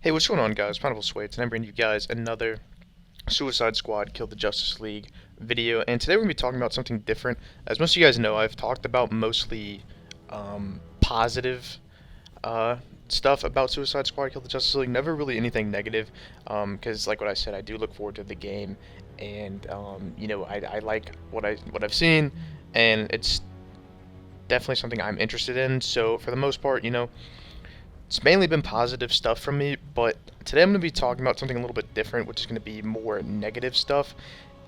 Hey, what's going on, guys? Pineapple Swaits, and I'm bringing you guys another Suicide Squad Kill the Justice League video. And today we're going to be talking about something different. As most of you guys know, I've talked about mostly positive uh, stuff about Suicide Squad Kill the Justice League. Never really anything negative, because like what I said, I do look forward to the game, and I like what I've seen, and it's definitely something I'm interested in. So for the most part, it's mainly been positive stuff from me, but today I'm going to be talking about something a little bit different, which is going to be more negative stuff,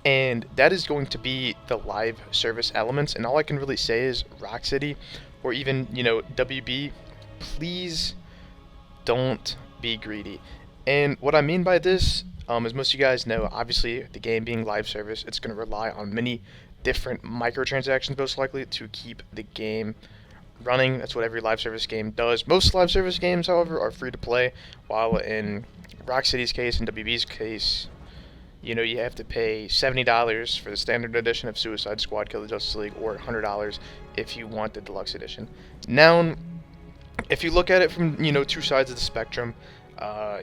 and that is going to be the live service elements. And all I can really say is Rocksteady, or even WB, please don't be greedy. And what I mean by this, as most of you guys know, obviously the game being live service, it's going to rely on many different microtransactions most likely to keep the game running. That's what every live service game does. Most live service games, however, are free to play, while in Rocksteady's case and WB's case, you have to pay $70 for the standard edition of Suicide Squad Kill the Justice League, or $100 if you want the deluxe edition. Now, if you look at it from, two sides of the spectrum,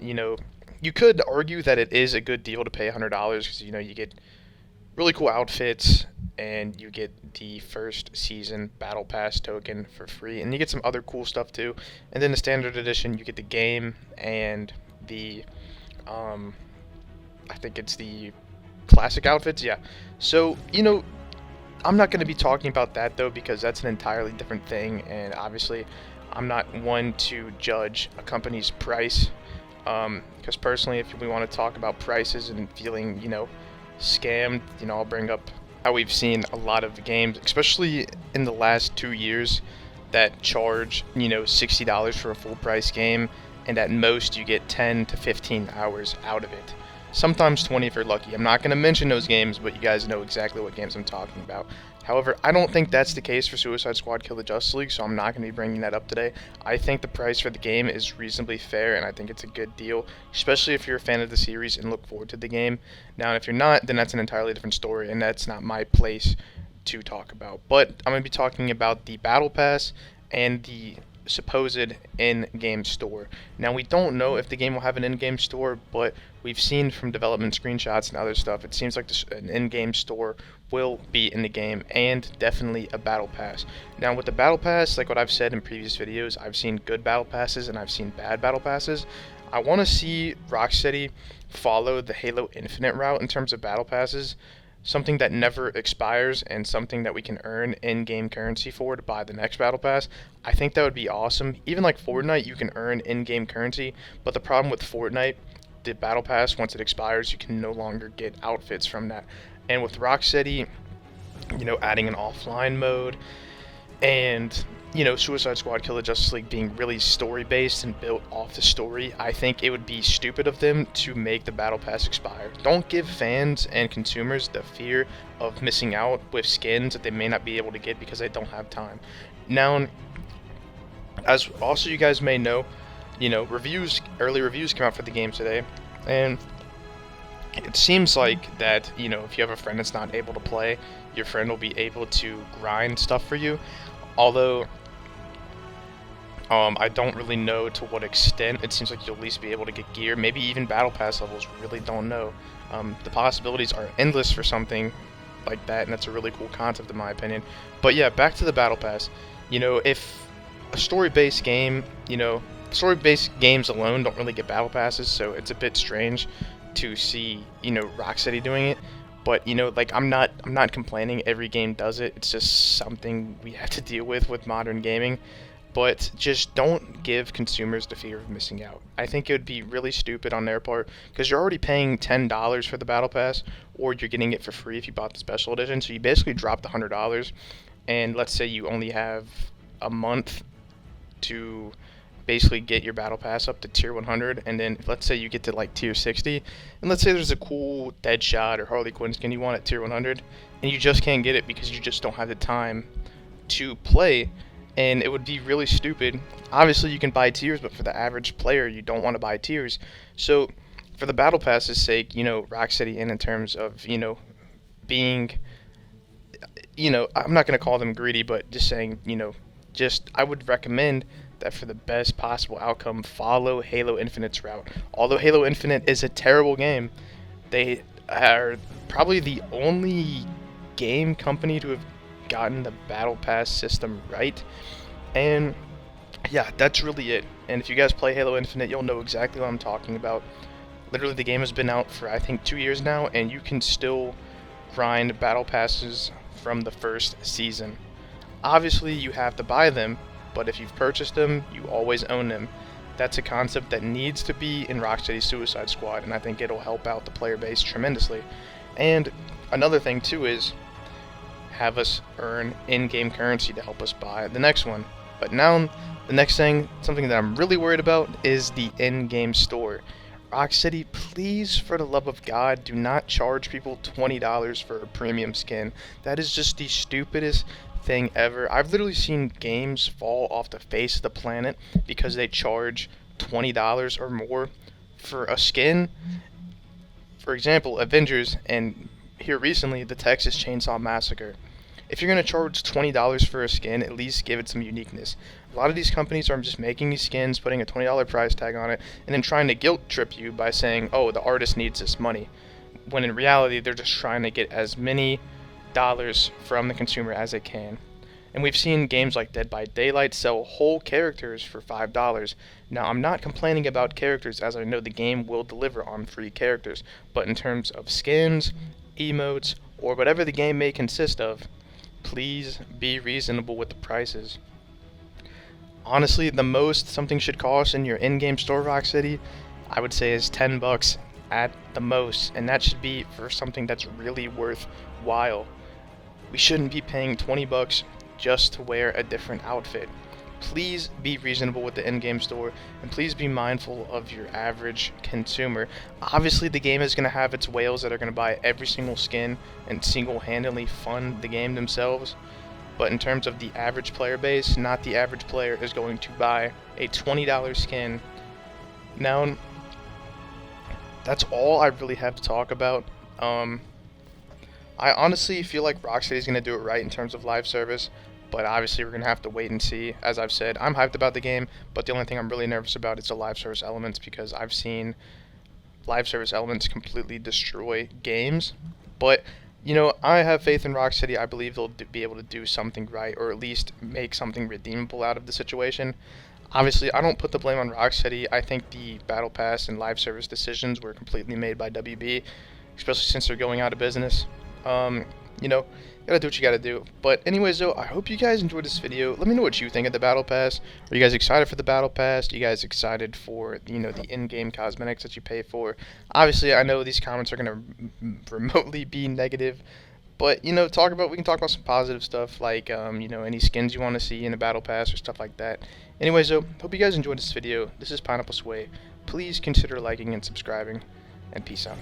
you could argue that it is a good deal to pay $100 because, you get really cool outfits, and you get the first season battle pass token for free, and you get some other cool stuff too. And then the standard edition, you get the game and the I think it's the classic outfits. Yeah. So I'm not going to be talking about that though, because that's an entirely different thing, and obviously I'm not one to judge a company's price, because personally, if we want to talk about prices and feeling scammed, I'll bring up how we've seen a lot of games, especially in the last 2 years, that charge $60 for a full price game, and at most you get 10 to 15 hours out of it. Sometimes 20 if you're lucky. I'm not going to mention those games, but you guys know exactly what games I'm talking about. However, I don't think that's the case for Suicide Squad Kill the Justice League, so I'm not going to be bringing that up today. I think the price for the game is reasonably fair, and I think it's a good deal, especially if you're a fan of the series and look forward to the game. Now, if you're not, then that's an entirely different story, and that's not my place to talk about. But I'm going to be talking about the Battle Pass and the supposed in-game store. Now, we don't know if the game will have an in-game store, but we've seen from development screenshots and other stuff, it seems like an in-game store will be in the game, and definitely a battle pass. Now, with the battle pass, like what I've said in previous videos, I've seen good battle passes and I've seen bad battle passes. I want to see Rocksteady follow the Halo Infinite route in terms of battle passes, something that never expires and something that we can earn in-game currency for to buy the next battle pass. I think that would be awesome. Even like Fortnite, you can earn in-game currency, but the problem with Fortnite, the battle pass, once it expires, you can no longer get outfits from that. And with Rocksteady, adding an offline mode, and Suicide Squad Kill the Justice League being really story based and built off the story, I think it would be stupid of them to make the battle pass expire. Don't give fans and consumers the fear of missing out with skins that they may not be able to get because they don't have time. Now, as also you guys may know, early reviews came out for the game today, and it seems like that if you have a friend that's not able to play, your friend will be able to grind stuff for you. Although I don't really know to what extent. It seems like you'll at least be able to get gear, maybe even battle pass levels. Really don't know. The possibilities are endless for something like that, and that's a really cool concept in my opinion. But yeah, back to the battle pass. If a story-based game, story-based games alone don't really get battle passes, so it's a bit strange to see Rocksteady doing it. But like I'm not complaining. Every game does it. It's just something we have to deal with modern gaming. But just don't give consumers the fear of missing out. I think it would be really stupid on their part, because you're already paying $10 for the battle pass, or you're getting it for free if you bought the special edition. So you basically dropped $100, and let's say you only have a month to basically get your battle pass up to tier 100, and then let's say you get to like tier 60, and let's say there's a cool Deadshot or Harley Quinn skin you want at tier 100, and you just can't get it because you just don't have the time to play, and it would be really stupid. Obviously you can buy tiers, but for the average player you don't want to buy tiers. So for the battle pass's sake, Rocksteady in terms of being, I'm not going to call them greedy, but just saying, just I would recommend that for the best possible outcome, follow Halo Infinite's route. Although Halo Infinite is a terrible game, they are probably the only game company to have gotten the Battle Pass system right. And yeah, that's really it. And if you guys play Halo Infinite, you'll know exactly what I'm talking about. Literally, the game has been out for I think 2 years now, and you can still grind battle passes from the first season. Obviously, you have to buy them, but if you've purchased them, you always own them. That's a concept that needs to be in Rocksteady's Suicide Squad, and I think it'll help out the player base tremendously. And another thing too is have us earn in-game currency to help us buy the next one. But now, the next thing, something that I'm really worried about, is the in-game store. Rocksteady, please, for the love of God, do not charge people $20 for a premium skin. That is just the stupidest thing ever. I've literally seen games fall off the face of the planet because they charge $20 or more for a skin. For example, Avengers, and here recently, the Texas Chainsaw Massacre. If you're going to charge $20 for a skin, at least give it some uniqueness. A lot of these companies are just making these skins, putting a $20 price tag on it, and then trying to guilt trip you by saying, oh, the artist needs this money. When in reality, they're just trying to get as many dollars from the consumer as they can. And we've seen games like Dead by Daylight sell whole characters for $5. Now, I'm not complaining about characters, as I know the game will deliver on free characters, but in terms of skins, emotes, or whatever the game may consist of, please be reasonable with the prices. Honestly, the most something should cost in your in-game store, Rocksteady, I would say is $10 at the most, and that should be for something that's really worthwhile. We shouldn't be paying $20 just to wear a different outfit. Please be reasonable with the in-game store, and please be mindful of your average consumer. Obviously, the game is going to have its whales that are going to buy every single skin and single-handedly fund the game themselves. But in terms of the average player base, not the average player is going to buy a $20 skin. Now, that's all I really have to talk about. I honestly feel like Rocksteady is going to do it right in terms of live service. But obviously, we're going to have to wait and see. As I've said, I'm hyped about the game, but the only thing I'm really nervous about is the live service elements, because I've seen live service elements completely destroy games. But, you know, I have faith in Rocksteady. I believe they'll be able to do something right, or at least make something redeemable out of the situation. Obviously, I don't put the blame on Rocksteady. I think the Battle Pass and live service decisions were completely made by WB, especially since they're going out of business. You know, gotta do what you gotta do. But anyways, though, I hope you guys enjoyed this video. Let me know what you think of the Battle Pass. Are you guys excited for the Battle Pass? Are you guys excited for, you know, the in-game cosmetics that you pay for? Obviously, I know these comments are gonna remotely be negative, but, you know, we can talk about some positive stuff, like, you know, any skins you want to see in the Battle Pass or stuff like that. Anyways, though, hope you guys enjoyed this video. This is Pineapple Sway. Please consider liking and subscribing, and peace out.